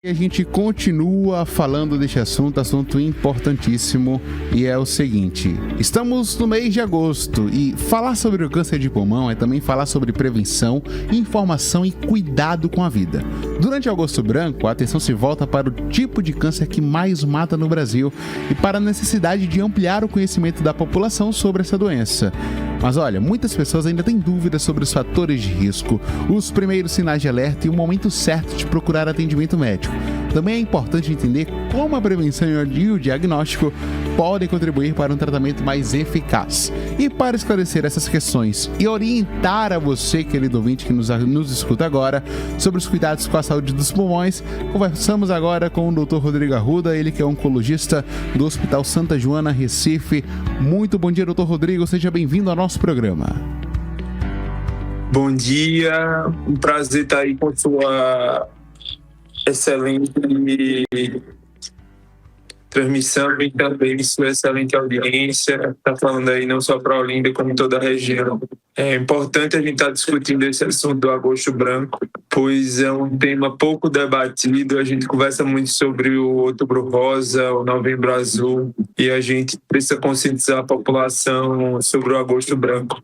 E a gente continua falando deste assunto importantíssimo, e é o seguinte: estamos no mês de agosto e falar sobre o câncer de pulmão é também falar sobre prevenção, informação e cuidado com a vida. Durante o Agosto Branco, a atenção se volta para o tipo de câncer que mais mata no Brasil e para a necessidade de ampliar o conhecimento da população sobre essa doença. Mas olha, muitas pessoas ainda têm dúvidas sobre os fatores de risco, os primeiros sinais de alerta e o momento certo de procurar atendimento médico. Também é importante entender como a prevenção e o diagnóstico podem contribuir para um tratamento mais eficaz. E para esclarecer essas questões e orientar a você, querido ouvinte que nos escuta agora, sobre os cuidados com a saúde dos pulmões, conversamos agora com o Dr. Rodrigo Arruda, ele que é oncologista do Hospital Santa Joana, Recife. Muito bom dia, Dr. Rodrigo, seja bem-vindo ao nosso programa. Bom dia, um prazer estar aí com sua excelente transmissão e também sua excelente audiência. Está falando aí não só para a Olinda, como toda a região. É importante a gente estar discutindo esse assunto do Agosto Branco, pois é um tema pouco debatido. A gente conversa muito sobre o Outubro Rosa, o Novembro Azul, e a gente precisa conscientizar a população sobre o Agosto Branco.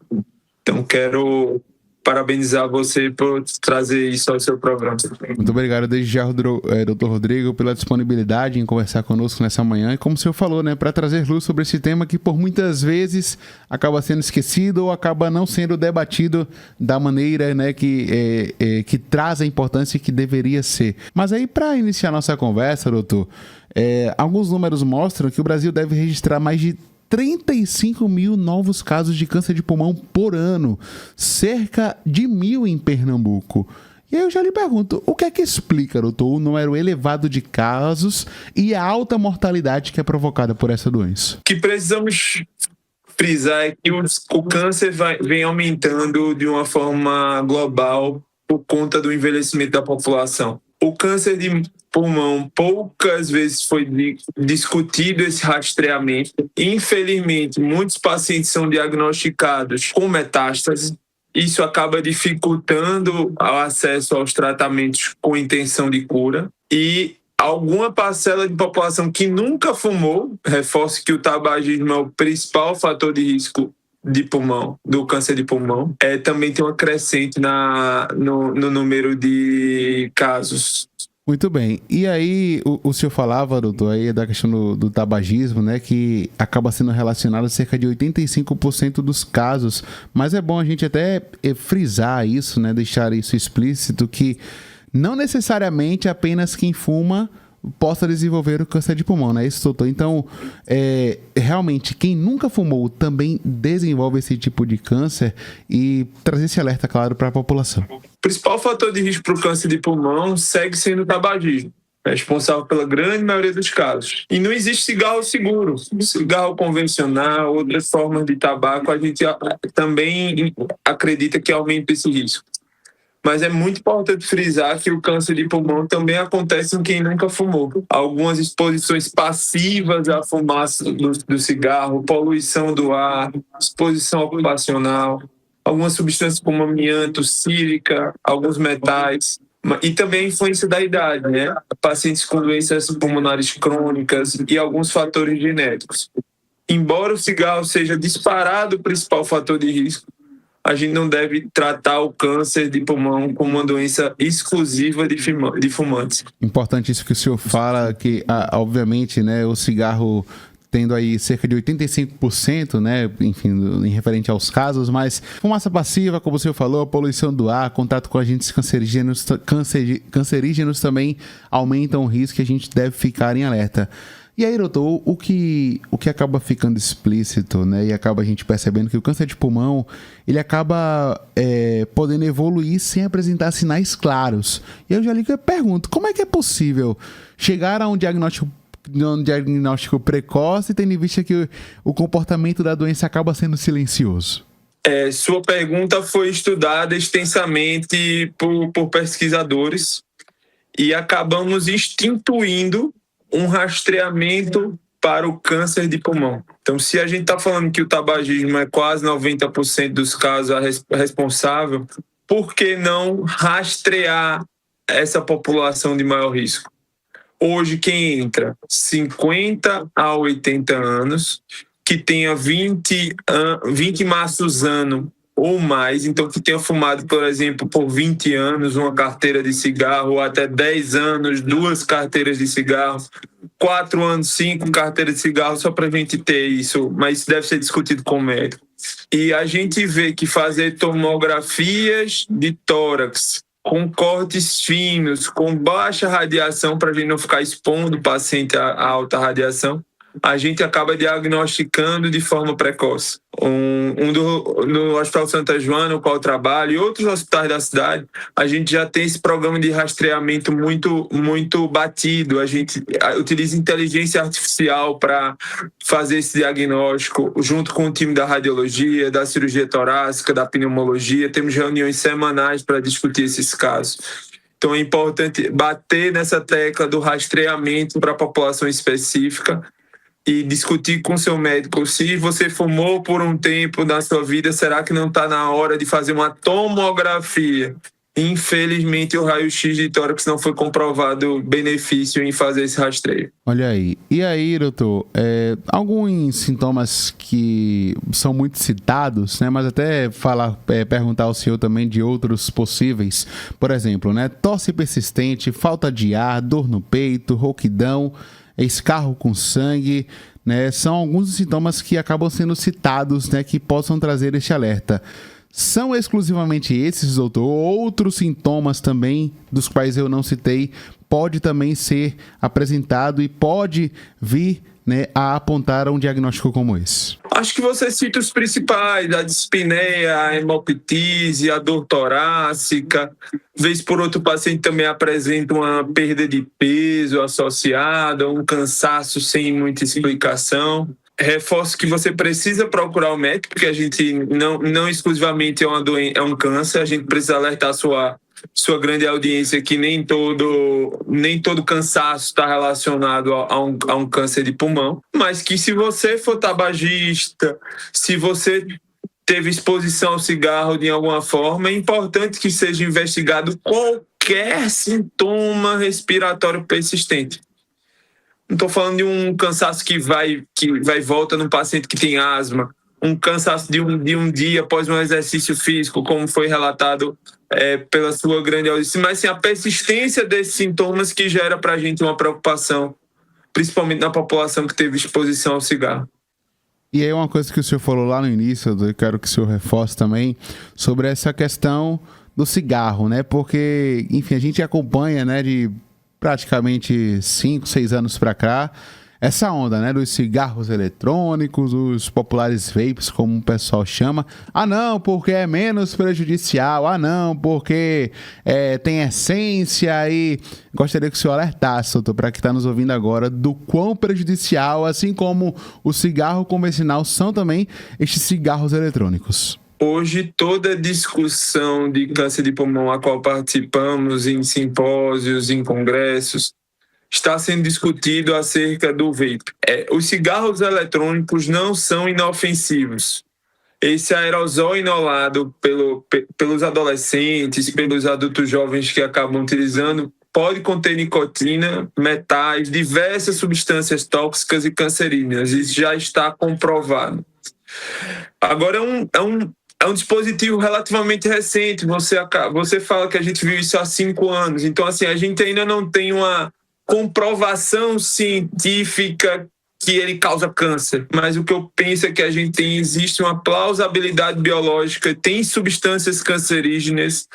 Então, quero parabenizar você por trazer isso ao seu programa. Muito obrigado desde já, Dr. Rodrigo, pela disponibilidade em conversar conosco nessa manhã. E como o senhor falou, né, para trazer luz sobre esse tema que por muitas vezes acaba sendo esquecido ou acaba não sendo debatido da maneira, né, que traz a importância que deveria ser. Mas aí, para iniciar nossa conversa, doutor, alguns números mostram que o Brasil deve registrar mais de 35 mil novos casos de câncer de pulmão por ano, cerca de 1.000 em Pernambuco. E aí eu já lhe pergunto, o que é que explica, doutor, o número elevado de casos e a alta mortalidade que é provocada por essa doença? O que precisamos frisar é que o câncer vem aumentando de uma forma global por conta do envelhecimento da população. O câncer de pulmão, poucas vezes foi discutido esse rastreamento. Infelizmente, muitos pacientes são diagnosticados com metástase. Isso acaba dificultando o acesso aos tratamentos com intenção de cura. E alguma parcela de população que nunca fumou, reforço que o tabagismo é o principal fator de risco de pulmão, do câncer de pulmão, também tem uma crescente no número de casos. Muito bem. E aí, o senhor falava, doutor, aí da questão do tabagismo, né, que acaba sendo relacionado a cerca de 85% dos casos, mas é bom a gente até frisar isso, né, deixar isso explícito, que não necessariamente apenas quem fuma possa desenvolver o câncer de pulmão, né? Isso, doutor. Então, realmente, quem nunca fumou também desenvolve esse tipo de câncer e trazer esse alerta, claro, para a população. O principal fator de risco para o câncer de pulmão segue sendo o tabagismo, responsável pela grande maioria dos casos. E não existe cigarro seguro. Cigarro convencional, outras formas de tabaco, a gente também acredita que aumenta esse risco. Mas é muito importante frisar que o câncer de pulmão também acontece em quem nunca fumou. Algumas exposições passivas à fumaça do cigarro, poluição do ar, exposição ocupacional, algumas substâncias como amianto, sílica, alguns metais, e também a influência da idade, né? Pacientes com doenças pulmonares crônicas e alguns fatores genéticos. Embora o cigarro seja disparado o principal fator de risco, a gente não deve tratar o câncer de pulmão como uma doença exclusiva de fumantes. Importante isso que o senhor fala, que obviamente, né, o cigarro tendo aí cerca de 85%, né, enfim, em referente aos casos, mas fumaça passiva, como o senhor falou, poluição do ar, contato com agentes cancerígenos também aumentam o risco e a gente deve ficar em alerta. E aí, doutor, o que acaba ficando explícito, né, e acaba a gente percebendo que o câncer de pulmão, ele acaba podendo evoluir sem apresentar sinais claros. E eu já lhe pergunto, como é que é possível chegar a um diagnóstico precoce, tendo em vista que o comportamento da doença acaba sendo silencioso? Sua pergunta foi estudada extensamente por pesquisadores e acabamos instituindo um rastreamento para o câncer de pulmão. Então, se a gente está falando que o tabagismo é quase 90% dos casos responsável, por que não rastrear essa população de maior risco? Hoje, quem entra 50 a 80 anos, que tenha 20 maços ano ou mais, então que tenha fumado, por exemplo, por 20 anos uma carteira de cigarro, ou até 10 anos, 2 carteiras de cigarro, 4 anos, 5 carteiras de cigarro, só para a gente ter isso, mas isso deve ser discutido com o médico. E a gente vê que fazer tomografias de tórax com cortes finos, com baixa radiação, para a gente não ficar expondo o paciente a alta radiação, a gente acaba diagnosticando de forma precoce. No Hospital Santa Joana, no qual eu trabalho, e outros hospitais da cidade, a gente já tem esse programa de rastreamento muito batido. A gente utiliza inteligência artificial para fazer esse diagnóstico, junto com o time da radiologia, da cirurgia torácica, da pneumologia. Temos reuniões semanais para discutir esses casos. Então é importante bater nessa tecla do rastreamento para a população específica e discutir com seu médico. Se você fumou por um tempo na sua vida, será que não está na hora de fazer uma tomografia? Infelizmente, o raio-x de tórax não foi comprovado benefício em fazer esse rastreio. Olha aí. E aí, doutor, alguns sintomas que são muito citados, né? Mas até perguntar ao senhor também de outros possíveis. Por exemplo, né? Tosse persistente, falta de ar, dor no peito, rouquidão, escarro com sangue, né? São alguns dos sintomas que acabam sendo citados, né? Que possam trazer este alerta. São exclusivamente esses, doutor? Outros sintomas também, dos quais eu não citei, pode também ser apresentado e pode vir, né, a apontar a um diagnóstico como esse? Acho que você cita os principais: a dispneia, a hemoptise, a dor torácica. Vez por outro, o paciente também apresenta uma perda de peso associada, um cansaço sem muita explicação. Reforço que você precisa procurar o médico, porque a gente não exclusivamente é uma doença, é um câncer. A gente precisa alertar sua grande audiência que nem todo cansaço está relacionado a um câncer de pulmão, mas que se você for tabagista, se você teve exposição ao cigarro de alguma forma, é importante que seja investigado qualquer sintoma respiratório persistente. Não estou falando de um cansaço que vai e volta num paciente que tem asma, um cansaço de um dia após um exercício físico, como foi relatado pela sua grande audiência, mas sim a persistência desses sintomas que gera para a gente uma preocupação, principalmente na população que teve exposição ao cigarro. E aí uma coisa que o senhor falou lá no início, eu quero que o senhor reforce também, sobre essa questão do cigarro, né? Porque, enfim, a gente acompanha, né, de praticamente 5, 6 anos para cá, essa onda, né, dos cigarros eletrônicos, os populares vapes, como o pessoal chama. Ah, não, porque é menos prejudicial. Ah, não, porque tem essência. E gostaria que o senhor alertasse, doutor, para quem está nos ouvindo agora, do quão prejudicial, assim como o cigarro convencional, são também estes cigarros eletrônicos. Hoje, toda discussão de câncer de pulmão a qual participamos em simpósios, em congressos, está sendo discutido acerca do vape. Os cigarros eletrônicos não são inofensivos. Esse aerosol inalado pelos adolescentes, pelos adultos jovens que acabam utilizando, pode conter nicotina, metais, diversas substâncias tóxicas e cancerígenas. Isso já está comprovado. Agora, é um dispositivo relativamente recente. Você fala que a gente viu isso há 5 anos. Então, assim, a gente ainda não tem uma comprovação científica que ele causa câncer. Mas o que eu penso é que existe uma plausibilidade biológica, tem substâncias cancerígenas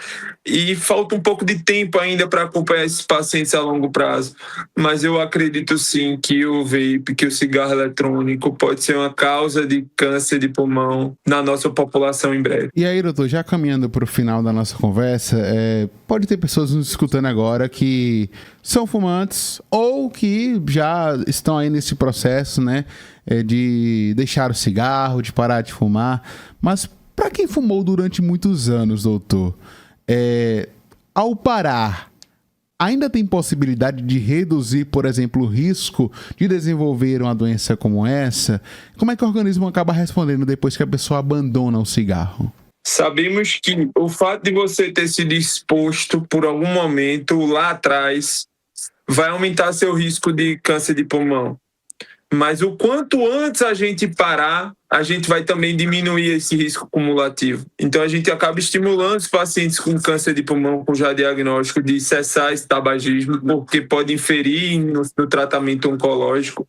e falta um pouco de tempo ainda para acompanhar esses pacientes a longo prazo. Mas eu acredito sim que o vape, que o cigarro eletrônico pode ser uma causa de câncer de pulmão na nossa população em breve. E aí, doutor, já caminhando para o final da nossa conversa, pode ter pessoas nos escutando agora que são fumantes ou que já estão aí nesse processo, né, de deixar o cigarro, de parar de fumar. Mas para quem fumou durante muitos anos, doutor, ao parar, ainda tem possibilidade de reduzir, por exemplo, o risco de desenvolver uma doença como essa? Como é que o organismo acaba respondendo depois que a pessoa abandona o cigarro? Sabemos que o fato de você ter sido exposto por algum momento lá atrás vai aumentar seu risco de câncer de pulmão. Mas o quanto antes a gente parar, a gente vai também diminuir esse risco cumulativo. Então, a gente acaba estimulando os pacientes com câncer de pulmão com já diagnóstico de cessar esse tabagismo, porque pode inferir no tratamento oncológico.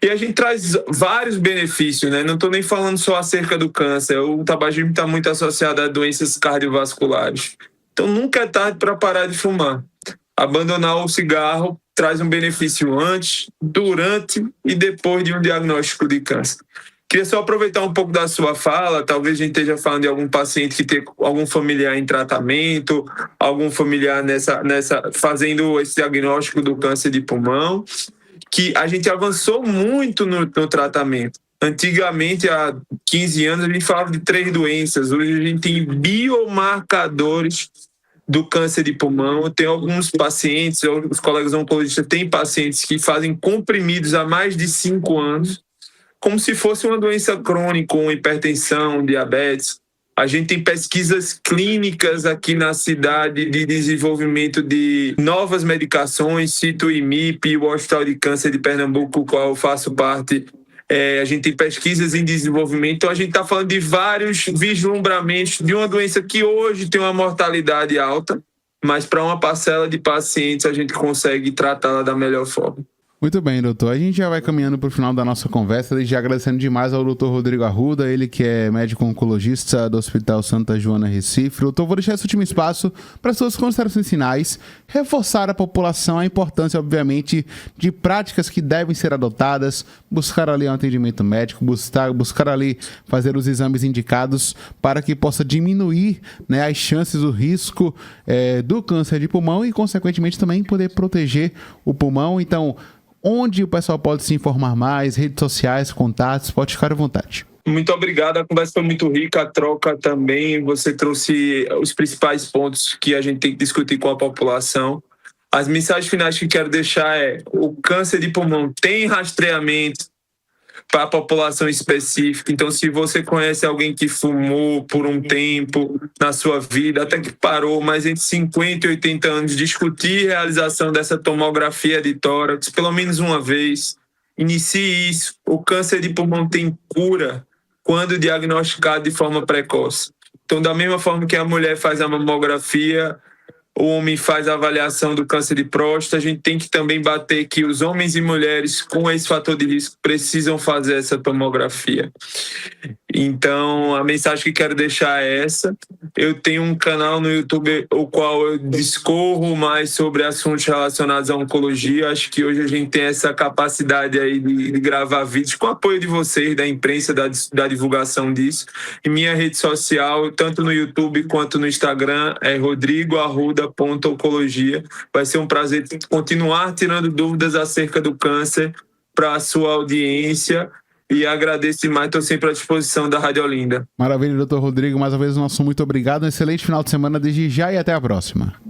E a gente traz vários benefícios, né? Não estou nem falando só acerca do câncer. O tabagismo está muito associado a doenças cardiovasculares. Então, nunca é tarde para parar de fumar. Abandonar o cigarro traz um benefício antes, durante e depois de um diagnóstico de câncer. Queria só aproveitar um pouco da sua fala, talvez a gente esteja falando de algum paciente que tem algum familiar em tratamento, algum familiar fazendo esse diagnóstico do câncer de pulmão, que a gente avançou muito no tratamento. Antigamente, há 15 anos, a gente falava de 3 doenças, hoje a gente tem biomarcadores do câncer de pulmão. Tem alguns pacientes, os colegas oncologistas têm pacientes que fazem comprimidos há mais de 5 anos, como se fosse uma doença crônica, uma hipertensão, diabetes. A gente tem pesquisas clínicas aqui na cidade de desenvolvimento de novas medicações, cito o IMIP, o Hospital de Câncer de Pernambuco, qual eu faço parte. A gente tem pesquisas em desenvolvimento, então a gente está falando de vários vislumbramentos de uma doença que hoje tem uma mortalidade alta, mas para uma parcela de pacientes a gente consegue tratá-la da melhor forma. Muito bem, doutor. A gente já vai caminhando para o final da nossa conversa, desde já agradecendo demais ao doutor Rodrigo Arruda, ele que é médico oncologista do Hospital Santa Joana, Recife. Doutor, vou deixar esse último espaço para suas considerações finais, reforçar a população a importância, obviamente, de práticas que devem ser adotadas, buscar ali um atendimento médico, buscar ali fazer os exames indicados para que possa diminuir, né, as chances, o risco do câncer de pulmão e, consequentemente, também poder proteger o pulmão. Então, onde o pessoal pode se informar mais, redes sociais, contatos, pode ficar à vontade. Muito obrigado, a conversa foi muito rica, a troca também, você trouxe os principais pontos que a gente tem que discutir com a população. As mensagens finais que quero deixar o câncer de pulmão tem rastreamento para a população específica, então se você conhece alguém que fumou por um tempo na sua vida, até que parou, mas entre 50 e 80 anos, discutir a realização dessa tomografia de tórax pelo menos uma vez, inicie isso. O câncer de pulmão tem cura quando diagnosticado de forma precoce. Então, da mesma forma que a mulher faz a mamografia, o homem faz a avaliação do câncer de próstata, a gente tem que também bater que os homens e mulheres com esse fator de risco precisam fazer essa tomografia. Então, a mensagem que quero deixar é essa. Eu tenho um canal no YouTube, o qual eu discorro mais sobre assuntos relacionados à oncologia. Acho que hoje a gente tem essa capacidade aí de gravar vídeos com o apoio de vocês, da imprensa, da divulgação disso. E minha rede social, tanto no YouTube quanto no Instagram, é rodrigoarruda.oncologia. Vai ser um prazer continuar tirando dúvidas acerca do câncer para a sua audiência. E agradeço demais, estou sempre à disposição da Rádio Olinda. Maravilha, doutor Rodrigo. Mais uma vez, nosso muito obrigado. Um excelente final de semana desde já e até a próxima.